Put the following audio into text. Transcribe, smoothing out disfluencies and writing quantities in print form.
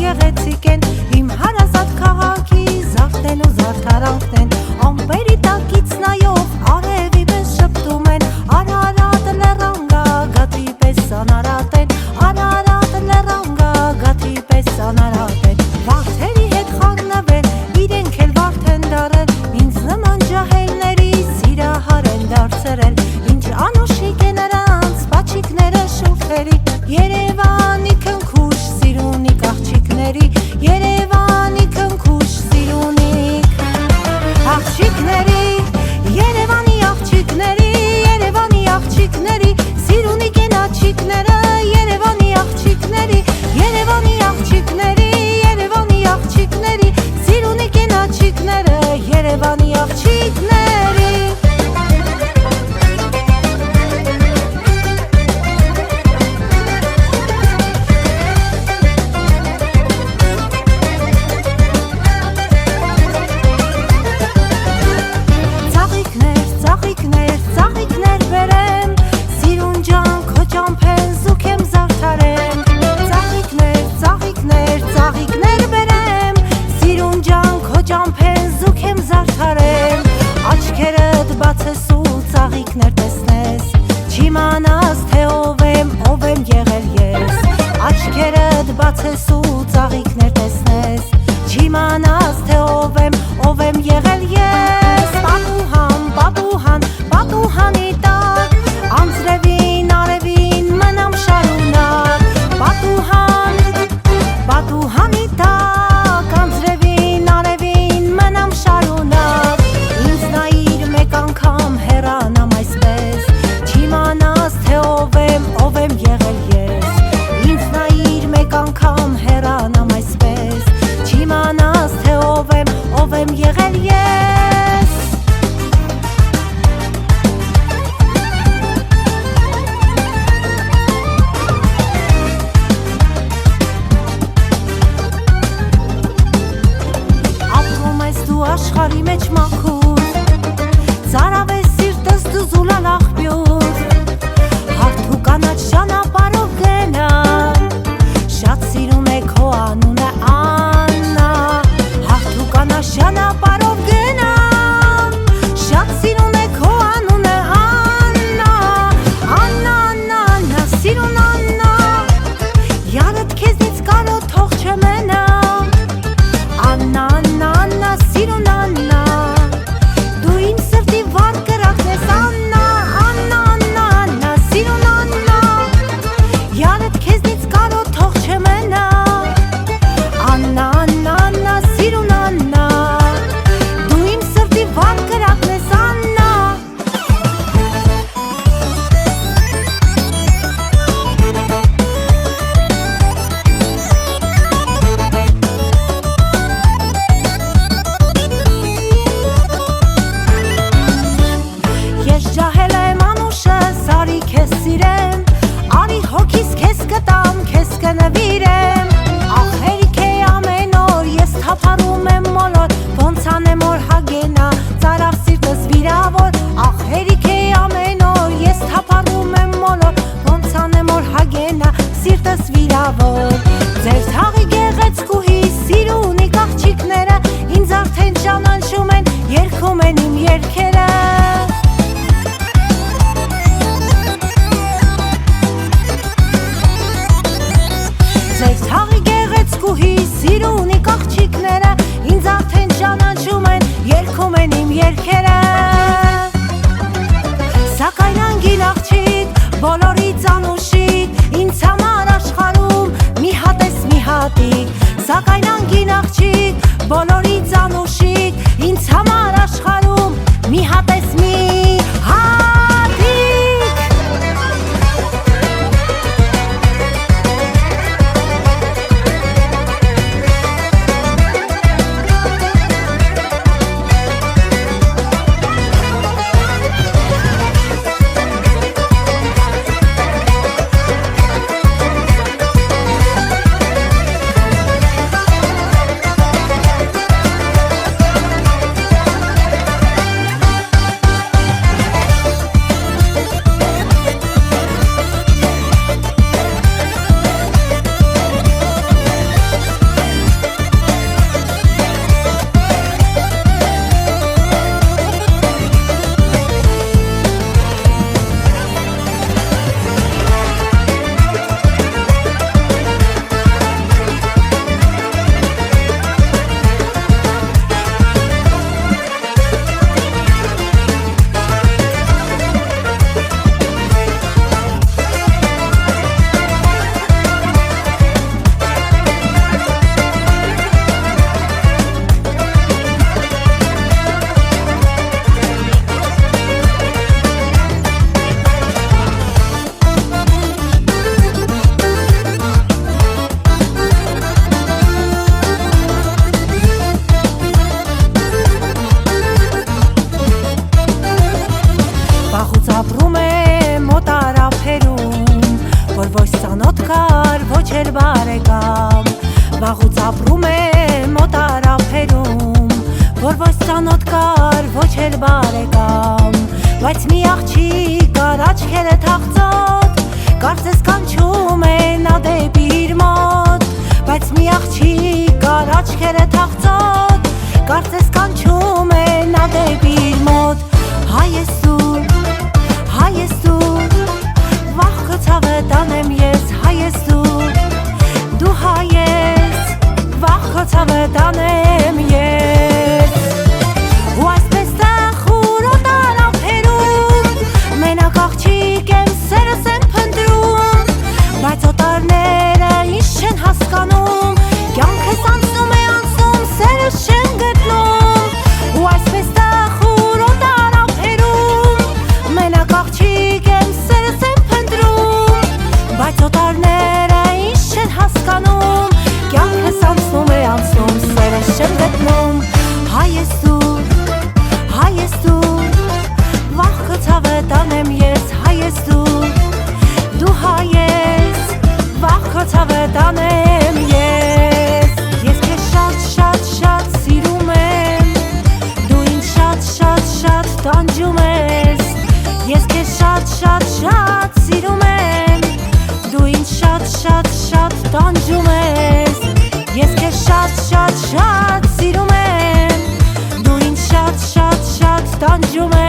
գեղեցիկ են, իմ հարազատ քաղաքի զարդեն ու զարդարանքն են, ամպերի տակից նայող արևի պես շպտում են, Արարատ լեռան գագաթի պես անարատ են, Արարատ լեռան գագաթի պես անարատ են, վարդերի հետ խառնվել, իրենք էլ վարդ են դարել, ինձ նման ջահելների սիրահար են դարձրել, ինչ անուշիկ է նրանց պաչիկները շուրթերի, Երևանի քնքուշ սիրունիկ աղջիկների, Երևանի քնքուշ սիրունիկ աղջիկների, Երևանի աղջիկների, Երևանի աղջիկների, սիրունիկ են աչիկները, Երևանի աղջիկների, Երևանի աղջիկների, Երևանի աղջիկների, սիրունիկ են աչիկները, Երևանի աղջիկների Ծաղիկներ բերեմ, սիրուն ջան քո ճամփեն զուգեմ զարդարեմ, ծաղիկներ բերեմ, սիրուն ջան քո ճամփեն զուգեմ զարդարեմ, աչքերդ բացես ու ծաղիկներ տեսնես, չիմանաս թե ով եմ եղել ես, աչքերդ բացես ու ծաղիկներ տեսնես, չիմանաս թե ով եմ եղել ես, պատուհանի տակ, անձրևին արևին մնամ շարունակ, պատուհանի տակ, անձրևին արևին մնամ շարունակ, ինձ նայիր մեկ անգամ հեռանամ այսպես, չիմանաս թե ով եմ եղել ես, ինձ նայիր մեկ անգամ հեռանամ այսպես, չիմանաս թե ով եմ եղել ես աշխարի մեջ մաքուր, ծարավ է սիրտս դու զուլալ աղբյուր, հարթու կանաչ ճանապարհով գնամ, շատ սիրում է քո անունը Աննա, հարթու կանաչ ճանապարհով գնամ, շատ սիրում է քո անունը Աննա, Աննա, սիրուն Աննա, յարդ քեզնից կարոտ թող չմենա, Աննա, սիրուն Աննա, դու իմ սրտի վար կրակն ես, Աննա, սիրուն Աննա, յարդ քեզնից կարոտ թող չմենա, Աննա, սիրուն Աննա, դու իմ սրտի վար կրակն ես, Աննա սիրեմ, արի հոգիս քեզ կտամ, քեզ կնվիրեմ, ախ հերիք է ամեն օր, ես թափառում եմ մոլոր, ոնց անեմ որ հագենա, ծարավ սիրտս վիրավոր, ախ հերիք է ամեն օր, ես թափառում եմ մոլոր, ոնց անեմ որ հագենա, սիրտս վիրավոր, ձեր թաղի գեղեցկուհի սիրունիկ աղջիկները, ինձ արդեն ճանաչում են, երգում են իմ երգերը սիրունիկ աղջիկները ինձ արդեն ճանաչում են, երգում են իմ երգերը Սակայն անգին աղջիկ, բոլորից անուշիկ, ինձ համար աշխարհում մի հատ ես մի հատիկ Սակայն անգին աղջիկ, բոլորից անուշիկ, ինձ համար աշխարհում մի հատ ես մի ծանոթ կար, ոչ էլ բարեկամ, վաղուց ապրում եմ օտարափերում, որ ոչ ծանոթ կար, ոչ էլ բարեկամ, բայց մի աղջիկ կար աչքերը թախծոտ, կարծես կանչում է նա դեպի իր մոտ, բայց մի աղջիկ կար աչքերը թախծոտ, կարծես կանչում է նա դեպի իր մոտ, հայ ես դու, վախ ցավը տանեմ ես, հայ ես դու հայ ես, վախ ցավը տանեմ ես, ու այսպես տխուր օտարափերում, մենակ աղջիկ եմ սերս եմ փնտրում, բայց օտարները ինչ չեն հասկանում, կյանքս անցնում է անցնում, սերս չեն գտնում, ու այսպես տխուր օտարափերում, մենակ աղջիկ եմ սերս եմ փնտրում, բայց օտարները ինչ չեն հասկանում, կյանքս անցնում է անցնում, սերս չեմ գտնում, հայ ես դու, վախ ցավը տանեմ ես, հայ ես դու հայ ես, վախ ցավը տանեմ ես, ես քեզ շատ սիրում եմ, դու ինձ շատ տանջում ես, ես քեզ շատ սիրում եմ, դու ինձ շատ տանջում ես, ես քեզ շատ սիրում եմ, դու ինձ շատ տանջում ես